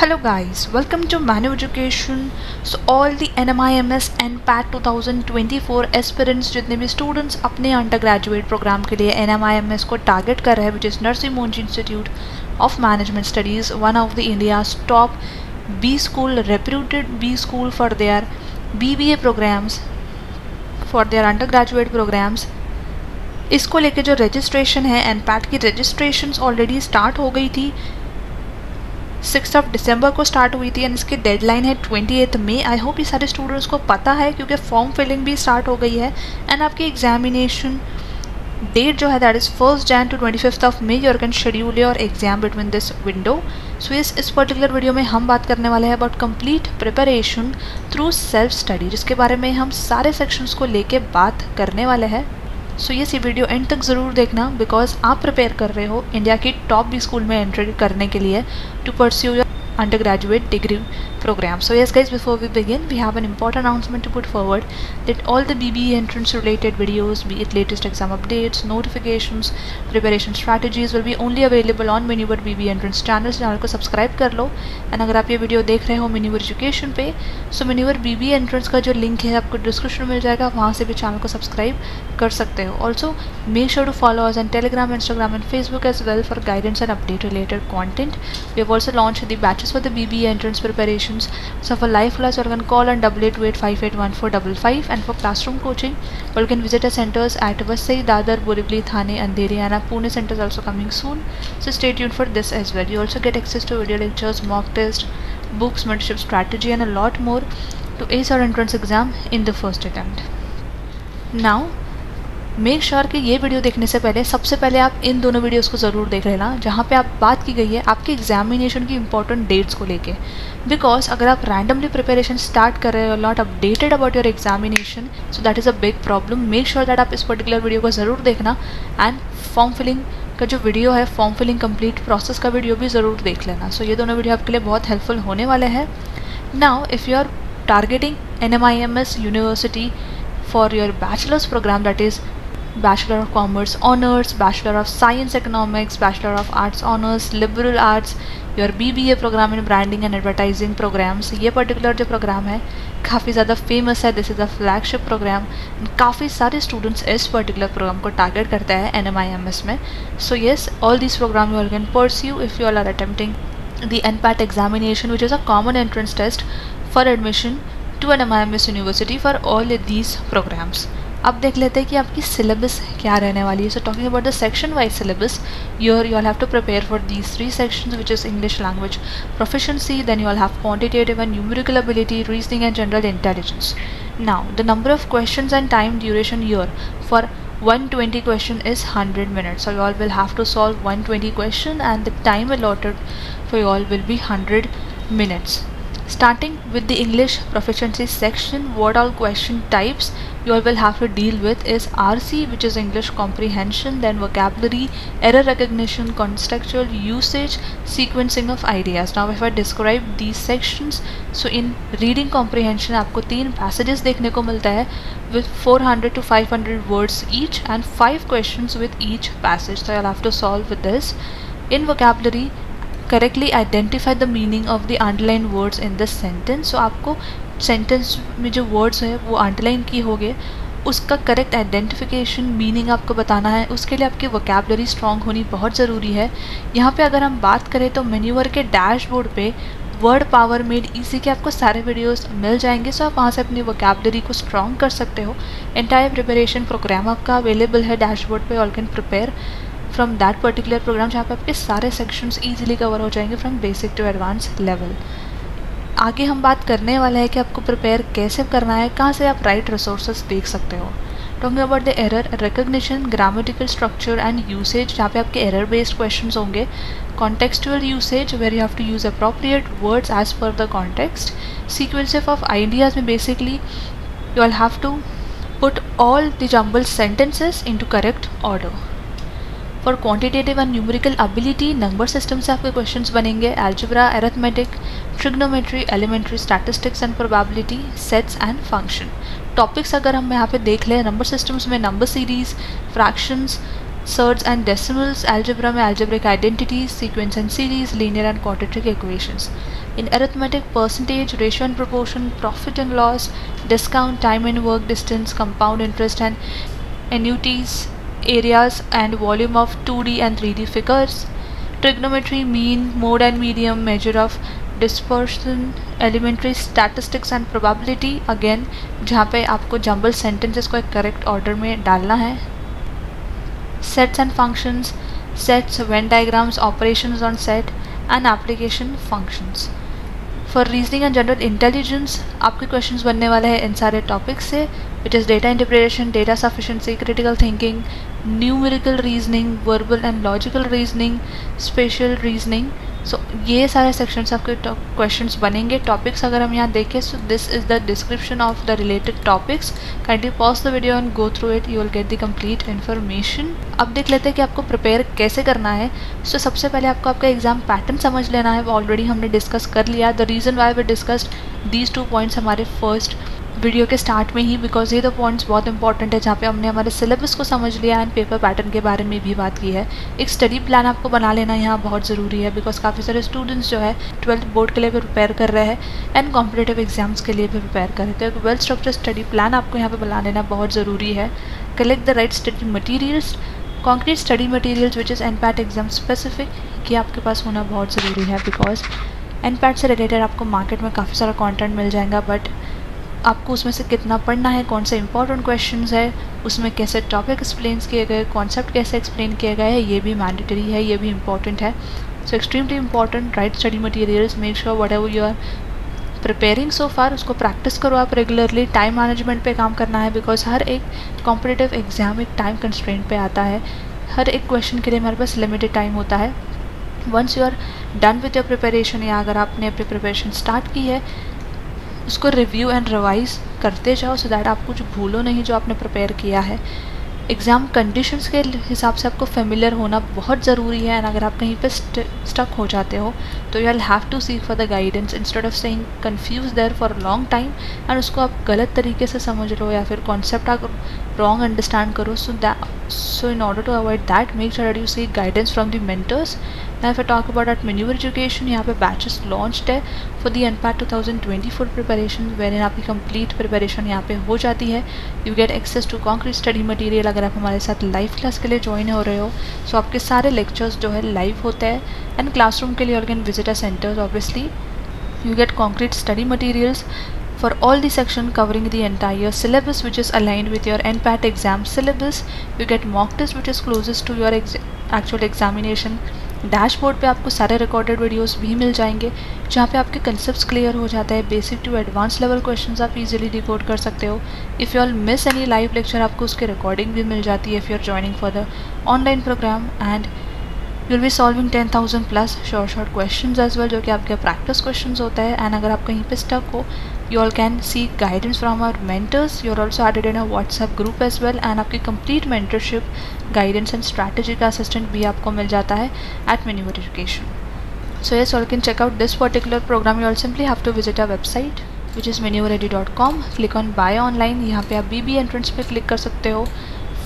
Hello guys, welcome to Manu Education. So all the NMIMS NPAT 2024 aspirants जितने भी students अपने undergraduate program के लिए NMIMS को target कर रहे हैं, which is Nursi Monji Institute of Management Studies, one of the India's top B school, reputed B school for their BBA programs, for their undergraduate programs. इसको लेके जो registration है NPAT की registrations already start हो गई थी, 6 दिसंबर को start हुई थी एंड इसकी डेडलाइन है 28 मई। आई होप ये सारे स्टूडेंट्स को पता है क्योंकि फॉर्म फिलिंग भी स्टार्ट हो गई है एंड आपकी एग्जामिनेशन डेट जो है that is 1 Jan to 25 May. You can schedule your exam between this window. So इस पर्टिकुलर वीडियो में हम बात करने वाले हैं about complete preparation through self study, जिसके बारे में हम सारे सेक्शंस को लेके बात करने वाले हैं। सो ये वीडियो एंड तक ज़रूर देखना बिकॉज आप प्रिपेयर कर रहे हो इंडिया की टॉप बी स्कूल में एंट्री करने के लिए to pursue your undergraduate degree program. So yes guys, before we begin, we have an important announcement to put forward that all the BBA entrance related videos, be it latest exam updates, notifications, preparation strategies, will be only available on Miniver BBA entrance channel. Channel को subscribe कर लो and अगर आप ये video देख रहे हो Miniver education पे, सो Miniver BBA entrance का जो लिंक है आपको डिस्क्रिप्शन में मिल जाएगा, वहाँ से भी चैनल को सब्सक्राइब कर सकते हो। Also make sure to follow us on Telegram, Instagram and Facebook as well for guidance and update related content. We have also launched the batches for the BBA entrance preparations. So for live class you can call on 8828581455, and for classroom coaching you can visit our centers at Vasai, Dadar, Borivali, Thane, Andheri, and our Pune center is also coming soon. So stay tuned for this as well. You also get access to video lectures, mock test, books, mentorship strategy, and a lot more to ace our entrance exam in the first attempt. Now make sure कि ये video देखने से पहले सबसे पहले आप इन दोनों videos को ज़रूर देख लेना, जहाँ पे आप बात की गई है आपके एग्जामिनेशन की इंपॉर्टेंट डेट्स को लेके। बिकॉज अगर आप रैंडमली प्रिपरेशन स्टार्ट कर रहे हो, not updated about your examination, so that is a big problem. Make sure that आप इस पर्टिकुलर वीडियो को ज़रूर देखना एंड फॉर्म फिलिंग का जो वीडियो है, फॉर्म फिलिंग कंप्लीट प्रोसेस का वीडियो भी ज़रूर देख लेना। सो ये दोनों वीडियो आपके लिए बहुत हेल्पफुल होने वाले हैं। Now if you are targeting NMIMS university for your bachelors program, that is Bachelor of Commerce Honors, Bachelor of Science Economics, Bachelor of Arts Honors, Liberal Arts, your BBA program in Branding and Advertising programs, ये particular जो program है काफ़ी ज़्यादा famous है। This is a flagship program, काफ़ी सारे students इस particular programme को टारगेट करते हैं NMIMS में। So yes, all this program you can pursue if you are attempting the NPAT examination, which is a common entrance test for admission to NMIMS University for all these programs. अब देख लेते हैं कि आपकी syllabus क्या रहने वाली है। So talking about the section wise syllabus, you all have to prepare for these 3 sections, which is English language proficiency, then you all have quantitative and numerical ability, reasoning and general intelligence. Now the number of questions and time duration here for 120 question is 100 minutes. So you all will have to solve 120 question and the time allotted for you all will be 100 minutes. Starting with the English proficiency section, what all question types you all will have to deal with is RC, which is English comprehension, then vocabulary, error recognition, contextual usage, sequencing of ideas. Now if I describe these sections, so in reading comprehension आपको 3 passages देखने को मिलता है with 400 to 500 words each and 5 questions with each passage. So you'll have to solve with this. In vocabulary, correctly identify the meaning of the underline words in the sentence. So आपको sentence में जो words है वो underline की होंगे, उसका correct identification meaning आपको बताना है। उसके लिए आपकी वोकैबुलरी स्ट्रॉन्ग होनी बहुत ज़रूरी है। यहाँ पे अगर हम बात करें तो मेन्यूवर के डैशबोर्ड पे वर्ड पावर मेड ईजी के आपको सारे वीडियोस मिल जाएंगे। सो आप वहाँ से अपनी वोकैबुलरी को स्ट्रॉन्ग कर सकते हो। एंटायर प्रिपरेशन प्रोग्राम आपका अवेलेबल है डैशबोर्ड पे, all can prepare from that particular program, जहाँ पे आपके सारे सेक्शंस ईजिली कवर हो जाएंगे from basic to advance level. आगे हम बात करने वाले हैं कि आपको प्रिपेयर कैसे करना है, कहाँ से आप राइट रिसोर्सेज देख सकते हो। Talking about the error recognition, grammatical structure and usage, जहाँ पे आपके एरर बेस्ड क्वेश्चंस होंगे। Contextual usage, where you have to use appropriate words as per the context. Sequence of ideas में basically you all have to put all the jumbled sentences into correct order. For quantitative and numerical ability, number system से आपके questions बनेंगे। Algebra, arithmetic, trigonometry, elementary statistics and probability, sets and function. Topics अगर हम यहाँ पे देख लें, number systems में number series, fractions, surds and decimals, algebra में algebraic identities, sequence and series, linear and quadratic equations. In arithmetic, percentage, ratio and proportion, profit and loss, discount, time and work distance, compound interest and annuities, areas and volume of 2D and 3D figures, trigonometry, mean, mode and medium, measure of dispersion, elementary statistics and probability, again जहाँ पे आपको jumbled sentences को एक correct order में डालना है. Sets and functions, sets, Venn diagrams, operations on set and application functions. For reasoning and general intelligence आपके questions बनने वाले हैं इन सारे टॉपिक्स से, which is data interpretation, data sufficiency, critical thinking, numerical reasoning, verbal and logical reasoning, spatial reasoning. So ये सारे sections आपके क्वेश्चंस बनेंगे. टॉपिक्स अगर हम यहाँ देखें, so this is the description of the related topics. Kindly pause the video and go through it, you will get the complete information. अब देख लेते हैं कि आपको प्रिपेयर कैसे करना है. सो सबसे पहले आपको आपका एग्जाम पैटर्न समझ लेना है. ऑलरेडी हमने डिस्कस कर लिया. The reason why we discussed these 2 points हमारे फर्स्ट वीडियो के स्टार्ट में ही, बिकॉज ये 2 पॉइंट्स बहुत इंपॉर्टेंट है जहाँ पे हमने हमारे सिलेबस को समझ लिया एंड पेपर पैटर्न के बारे में भी बात की है. एक स्टडी प्लान आपको बना लेना यहाँ बहुत ज़रूरी है, बिकॉज काफ़ी सारे स्टूडेंट्स जो है 12th बोर्ड के लिए भी प्रिपेयर कर रहे हैं एंड कॉम्पिटेटिव एग्जाम्स के लिए भी प्रिपेयर कर रहे हैं. तो एक वेल स्ट्रक्चर्ड स्टडी प्लान आपको यहाँ पर बना लेना बहुत ज़रूरी है. Collect the right study materials, concrete study materials which is NPAT exam specific, कि आपके पास होना बहुत ज़रूरी है. बिकॉज एनपैट से रिलेटेड आपको मार्केट में काफ़ी सारा कंटेंट मिल जाएगा, बट आपको उसमें से कितना पढ़ना है, कौन से इंपॉर्टेंट क्वेश्चंस है, उसमें कैसे टॉपिक एक्सप्लेन किए गए, कॉन्सेप्ट कैसे एक्सप्लेन किए गए हैं, ये भी मैंडेटरी है, ये भी इंपॉर्टेंट है. So extremely important, right study materials, make sure whatever you are preparing so far उसको प्रैक्टिस करो आप रेगुलरली. टाइम मैनेजमेंट पे काम करना है, बिकॉज हर एक कॉम्पिटिटिव एग्जाम एक टाइम कंस्ट्रेंट पे आता है. हर एक क्वेश्चन के लिए हमारे पास लिमिटेड टाइम होता है. Once you are done with your preparation, या अगर आपने अपनी प्रिपरेशन स्टार्ट की है, उसको रिव्यू एंड रिवाइज करते जाओ, सो दैट आप कुछ भूलो नहीं जो आपने प्रिपेयर किया है. एग्ज़ाम कंडीशंस के हिसाब से आपको फेमिलियर होना बहुत ज़रूरी है. एंड अगर आप कहीं पे स्टक हो जाते हो तो you will have to seek for the guidance instead of saying confuse there for long time, and उसको आप गलत तरीके से समझ लो या फिर कॉन्सेप्ट आप रॉन्ग अंडरस्टैंड करो. So in order to avoid that, make sure that you seek guidance from the mentors. Now if I talk about at Maneuver Education, यहाँ पे बैचेस लॉन्च्ड है for the NPAT 2024 preparation, where in आपकी complete preparation यहाँ पे हो जाती है. You get access to concrete study material. अगर आप हमारे साथ लाइव क्लास के लिए ज्वाइन हो रहे हो, सो आपके सारे लेक्चर्स जो है लाइव होते हैं. एंड क्लासरूम के लिए you can visit a centres. Obviously you get concrete study materials for all the section covering the entire syllabus which is aligned with your NPAT exam syllabus. You get mock test which is closest to your actual examination. Dashboard पे आपको सारे recorded videos भी मिल जाएंगे जहाँ पे आपके concepts clear हो जाता है. Basic to advance level questions आप इजीली डिकोड कर सकते हो. If you all miss any live lecture, आपको उसके रिकॉर्डिंग भी मिल जाती है if you are joining for the online program. And you will be solving 10,000 plus short questions as well, जो कि आपके प्रैक्टिस क्वेश्चंस होता है. एंड अगर आप कहीं पे स्टक हो, you all can seek guidance from our mentors. You are also added in a WhatsApp group as well, and आपकी complete mentorship, guidance and strategy का assistant भी आपको मिल जाता है at Maneuver Education. So yes, you all can check out this particular program. You all simply have to visit our website which is maneuveredu.com. Click on buy online. यहाँ पे आप BB entrance पे click कर सकते हो.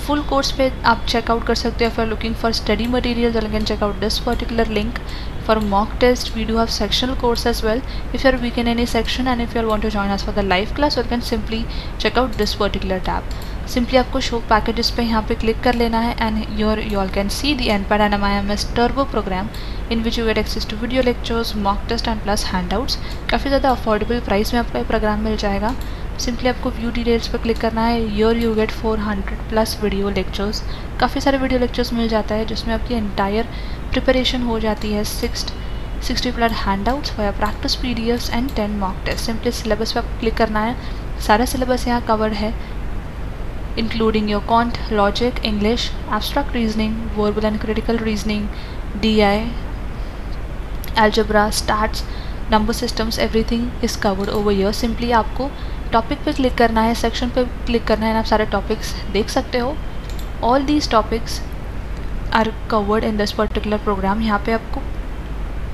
Full course पे आप checkout कर सकते हो. if you are looking for study materials, you can check out this particular link. For mock test, we do have sectional course as well. If you are weak in any section and if you all want to join us for the live class, you can simply check out this particular tab. Simply आपको show packages पे यहाँ पे click कर लेना है, and you all can see the NPAT and MIMS Turbo program in which you get access to video lectures, mock test and plus handouts. काफ़ी ज़्यादा affordable price में आपका ये प्रोग्राम मिल जाएगा. सिंपली आपको व्यू डिटेल्स पर क्लिक करना है. Your you get 400 plus video lectures. काफ़ी सारे वीडियो लेक्चर्स मिल जाता है जिसमें आपकी एंटायर प्रिपरेशन हो जाती है. 60 plus handouts for practice PDFs and 10 mock test. Simply syllabus पर आपको क्लिक करना है. सारा सिलेबस यहाँ कवर्ड है, including your can't, logic, English, abstract reasoning, verbal and critical reasoning, DI, algebra, stats, number systems, everything is covered over here. Simply आपको topic पे click करना है, सेक्शन पे क्लिक करना है, आप सारे टॉपिक्स देख सकते हो. All these topics are covered in this particular program. यहाँ पे आपको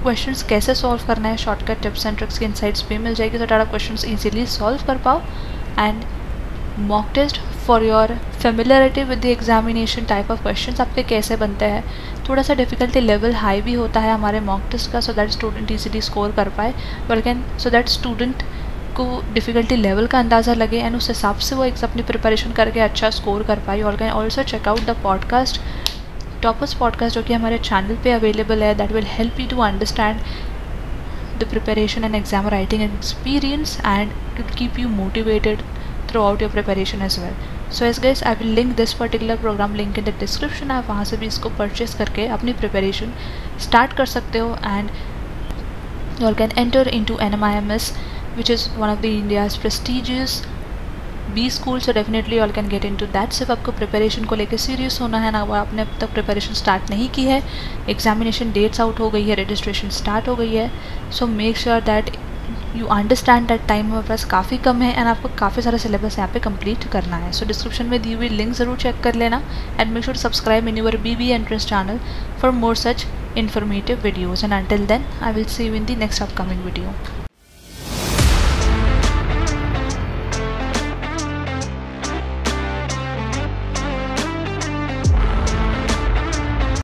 क्वेश्चंस कैसे सॉल्व करना है, शॉर्टकट टिप्स एंड ट्रिक्स की इनसाइट्स भी मिल जाएगी, तो आप क्वेश्चंस इजीली सॉल्व कर पाओ. And mock test for your familiarity with the examination type of questions आपके कैसे बनते हैं। थोड़ा सा डिफ़िकल्टी लेवल हाई भी होता है हमारे मॉक टेस्ट का, so that student easily score कर पाए, बल्कि सो दैट स्टूडेंट को डिफ़िकल्टी लेवल का अंदाज़ा लगे एंड उस हिसाब से वो एक अपनी प्रिपरेशन करके अच्छा स्कोर कर पाए। और can also check out the podcast, toppers podcast, जो कि हमारे चैनल पे अवेलेबल है, that will help you to understand the preparation and exam writing experience and to keep you motivated throughout your preparation as well. So as guys, I will link this particular program link in the description. आप वहाँ से भी इसको purchase करके अपनी preparation start कर सकते हो and you can enter into NMIMS, which is one of the India's prestigious B school, so definitely you all can get into that. सिर्फ आपको प्रिपरेशन को लेकर सीरियस होना है ना, वो आपने अब तक प्रिपरेशन स्टार्ट नहीं की है, एग्जामिनेशन डेट्स आउट हो गई है, रजिस्ट्रेशन स्टार्ट हो गई है, so make sure that you understand that time हमारे पास काफ़ी कम है एंड आपको काफ़ी सारा सिलेबस यहाँ पे कंप्लीट करना है। सो डिस्क्रिप्शन में दी हुई लिंक ज़रूर चेक कर लेना and make sure subscribe in your BB entrance channel for more such informative videos, and until then I will see you in the next upcoming video.